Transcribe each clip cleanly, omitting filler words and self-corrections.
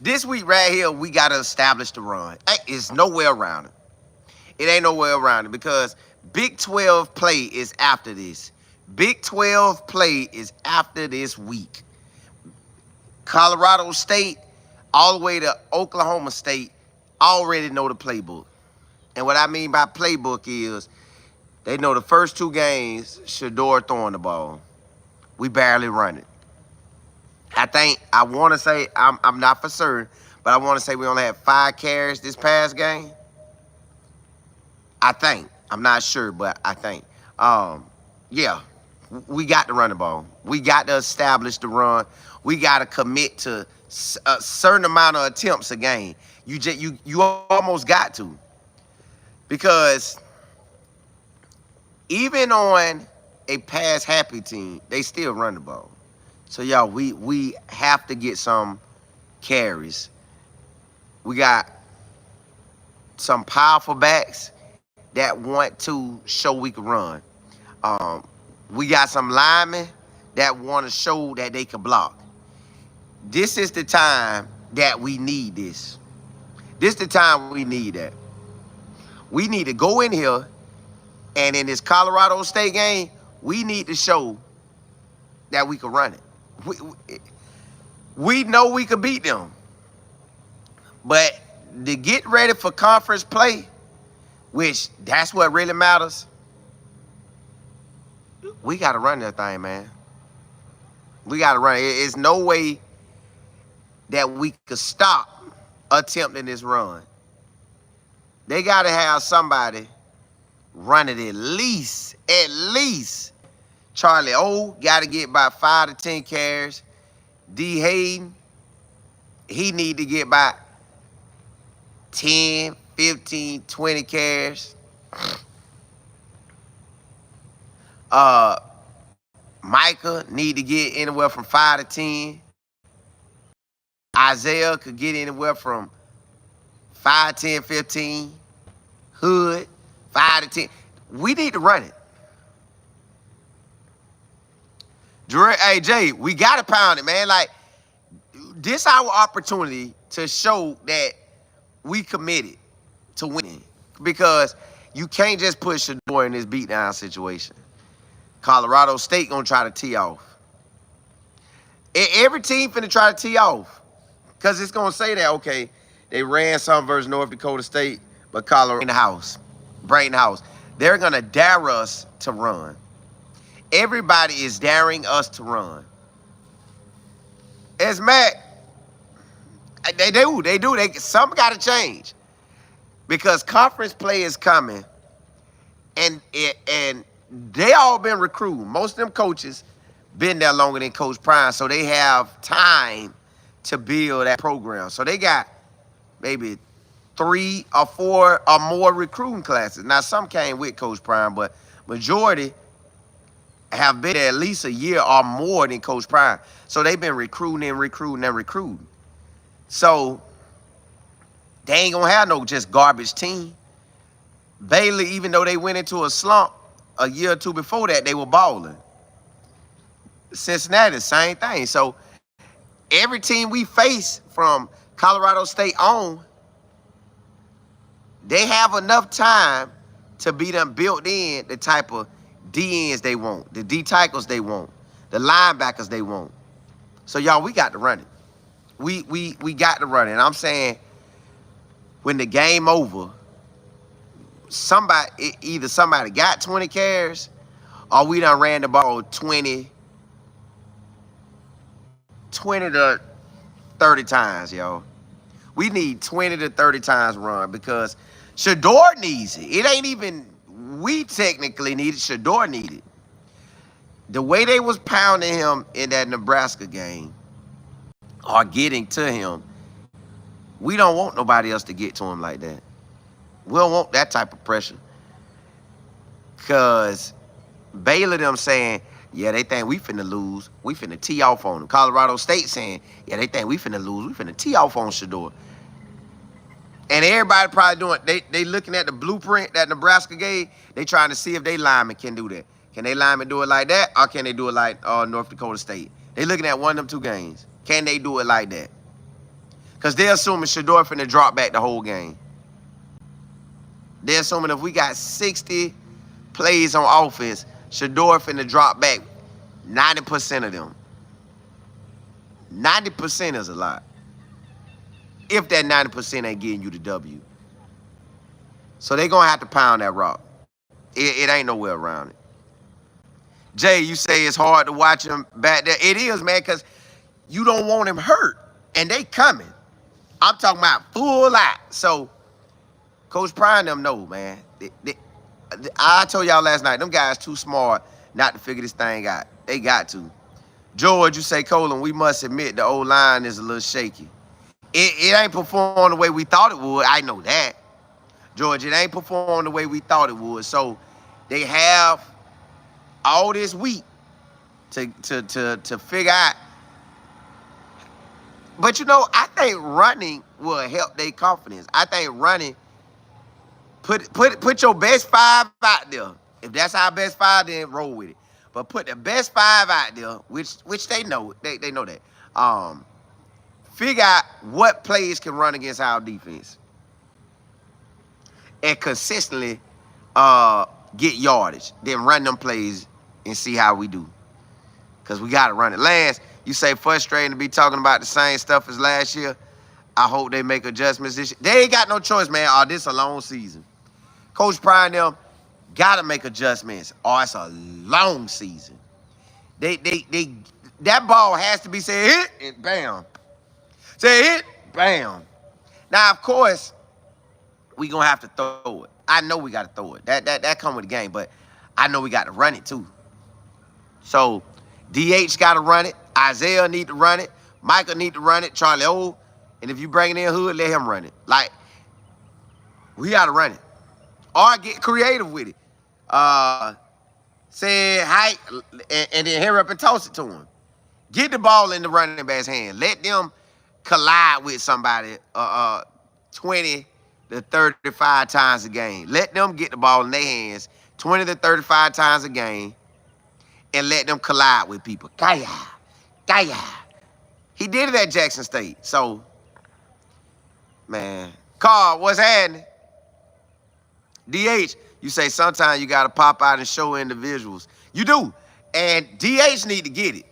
This week right here, we got to establish the run. It's nowhere around it. It ain't nowhere around it because Big 12 play is after this. Big 12 play is after this week. Colorado State all the way to Oklahoma State already know the playbook. And what I mean by playbook is they know the first two games, Shador throwing the ball. We barely run it. I want to say, I'm not for certain, but I want to say we only had 5 carries this past game. I think. I'm not sure, but I think. Yeah, we got to run the ball. We got to establish the run. We got to commit to a certain amount of attempts a game. You almost got to. Because even on a pass-happy team, they still run the ball. So, y'all, we have to get some carries. We got some powerful backs that want to show we can run. We got some linemen that want to show that they can block. This is the time that we need this. This is the time we need that. We need to go in here, and in this Colorado State game, we need to show that we can run it. We know we can beat them. But to get ready for conference play, which that's what really matters, we got to run that thing, man. We got to run it. There's no way that we could stop attempting this run. They got to have somebody run it at least. Charlie O got to get about 5 to 10 carries. D. Hayden, he need to get about 10, 15, 20 carries. Micah need to get anywhere from 5 to 10. Isaiah could get anywhere from 5, 10, 15. Hood, 5 to 10. We need to run it. Hey, Jay, we got to pound it, man. Like, this our opportunity to show that we committed to winning. Because you can't just put Shador in this beatdown situation. Colorado State going to try to tee off. Every team finna try to tee off. Because it's going to say that, okay, they ran some versus North Dakota State, but Colorado in the house. Brighton House. They're going to dare us to run. Everybody is daring us to run. As Matt, they do. Something got to change. Because conference play is coming. And they all been recruiting. Most of them coaches been there longer than Coach Prime. So they have time to build that program. So they got maybe 3 or 4 or more recruiting classes. Now, some came with Coach Prime, but majority have been there at least a year or more than Coach Prime. So they've been recruiting. So they ain't going to have no just garbage team. Baylor, even though they went into a slump a year or 2 before that, they were balling. Cincinnati, same thing. So every team we face from Colorado State on, they have enough time to be them built in the type of DNs they want, the D tackles they want, the linebackers they want. So, y'all, we got to run it. We got to run it. And I'm saying when the game over, either somebody got 20 carries or we done ran the ball 20 to 30 times, y'all. We need 20 to 30 times run because Shador needs it. It ain't even we technically need it. Shador needed it. The way they was pounding him in that Nebraska game or getting to him, we don't want nobody else to get to him like that. We don't want that type of pressure. Because Baylor them saying, yeah, they think we finna lose. We finna tee off on them. Colorado State saying, yeah, they think we finna lose. We finna tee off on Shador. And everybody probably doing, they looking at the blueprint that Nebraska gave. They trying to see if they linemen can do that. Can they linemen do it like that? Or can they do it like North Dakota State? They looking at one of them 2 games. Can they do it like that? Because they're assuming Shador finna drop back the whole game. They're assuming if we got 60 plays on offense, Shador finna drop back 90% of them. 90% is a lot. If that 90% ain't getting you the W. So they going to have to pound that rock. It ain't nowhere around it. Jay, you say it's hard to watch him back there. It is, man, because you don't want him hurt. And they coming. I'm talking about full out. So, Coach Prime them know, man. I told y'all last night, them guys too smart not to figure this thing out. They got to. George, you say, Colin, we must admit the old line is a little shaky. It ain't performing the way we thought it would. I know that. George, it ain't performing the way we thought it would. So they have all this week to figure out. But, you know, I think running will help their confidence. I think running, put your best 5 out there. If that's our best 5, then roll with it. But put the best 5 out there, which they know. They know that. Figure out what plays can run against our defense. And consistently get yardage. Then run them plays and see how we do. Because we got to run it. Lance, you say frustrating to be talking about the same stuff as last year. I hope they make adjustments this year. They ain't got no choice, man. This a long season. Coach Prime them got to make adjustments. It's a long season. That ball has to be said hit and bam. Say hit, bam. Now, of course, we going to have to throw it. I know we got to throw it. That come with the game, but I know we got to run it too. So, DH got to run it. Isaiah need to run it. Michael need to run it. Charlie O. And if you bring it in Hood, let him run it. Like, we got to run it. Or get creative with it. Say height and then hurry up and toss it to him. Get the ball in the running back's hand. Let them collide with somebody 20 to 35 times a game. Let them get the ball in their hands 20 to 35 times a game and let them collide with people. Kaya. He did it at Jackson State. So, man. Carl, what's happening? DH, you say sometimes you got to pop out and show individuals. You do. And DH need to get it.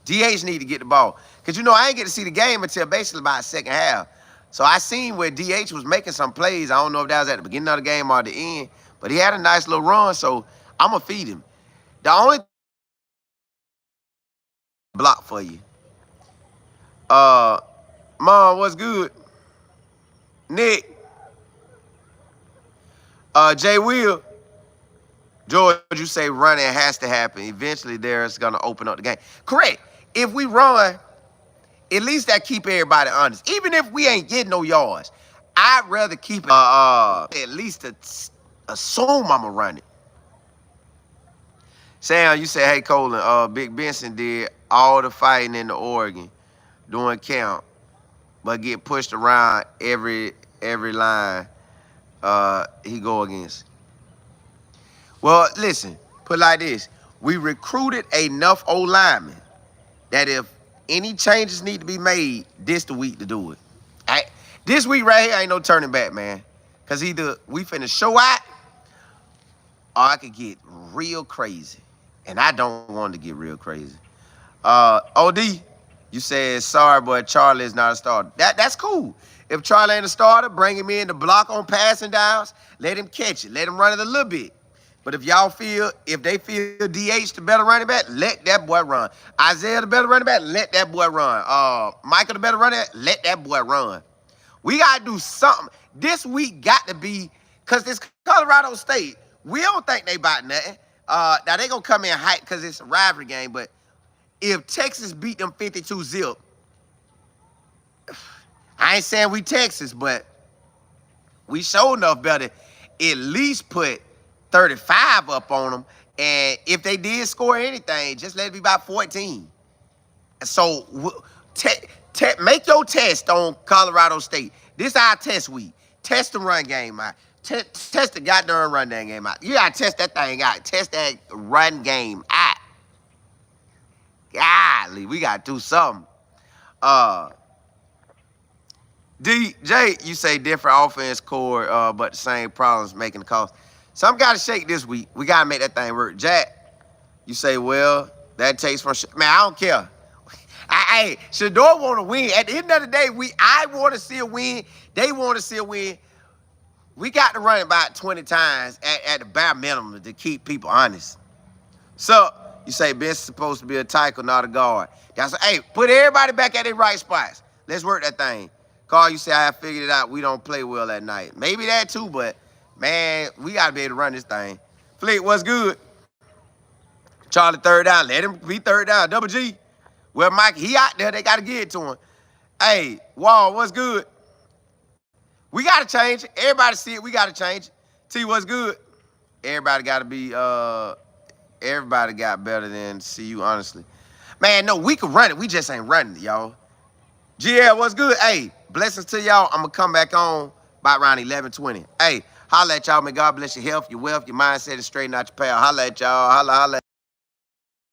DH need to get the ball. Because, you know, I ain't get to see the game until basically about second half. So I seen where DH was making some plays. I don't know if that was at the beginning of the game or the end. But he had a nice little run, so I'm going to feed him. The only block for you. Mom, what's good? Nick. Jay Will. George, you say running has to happen. Eventually, there's going to open up the game. Correct. If we run, at least that keep everybody honest. Even if we ain't getting no yards, I'd rather keep it at least to assume I'm going to run it. Sam, you say, hey, Colin, Big Benson did all the fighting in the Oregon during camp, but get pushed around every line he go against. Well, listen, put it like this. We recruited enough O-linemen that if any changes need to be made, this the week to do it. This week right here ain't no turning back, man. Because either we finna show out or I could get real crazy. And I don't want to get real crazy. OD, you said, sorry, but Charlie is not a starter. That's cool. If Charlie ain't a starter, bring him in to block on passing downs. Let him catch it. Let him run it a little bit. But if they feel DH the better running back, let that boy run. Isaiah the better running back, let that boy run. Michael the better running back, let that boy run. We got to do something. This week got to be, because this Colorado State, we don't think they about nothing. Now, they going to come in hype because it's a rivalry game, but if Texas beat them 52-0, I ain't saying we Texas, but we sure enough better at least put 35 up on them. And if they did score anything, just let it be about 14. So make your test on Colorado State. This our test week. Test the run game out. Test the goddamn run game out. You got to test that thing out. Test that run game out. Golly, we got to do something. DJ, you say different offense core, but the same problems making the calls. Some got to shake this week. We got to make that thing work. Jack, you say, well, that takes from man. I don't care. Shador want to win. At the end of the day, I want to see a win. They want to see a win. We got to run it about 20 times at the bare minimum to keep people honest. So you say Ben's supposed to be a tackle, not a guard. That's hey, put everybody back at their right spots. Let's work that thing. Carl, you say I have figured it out. We don't play well at night. Maybe that too, but man, we got to be able to run this thing. Flick, what's good? Charlie, third down. Let him be third down. Double G. Well, Mike, he out there. They got to get it to him. Hey, Wall, what's good? We got to change it. Everybody see it. We got to change it. T, what's good? Everybody got to be, everybody got better than CU, honestly. Man, no, we can run it. We just ain't running it, y'all. GL, what's good? Hey, blessings to y'all. I'm going to come back on by around 11:20. Hey, holla at y'all. May God bless your health, your wealth, your mindset, and straighten out your path. Holla at y'all. Holla, holla.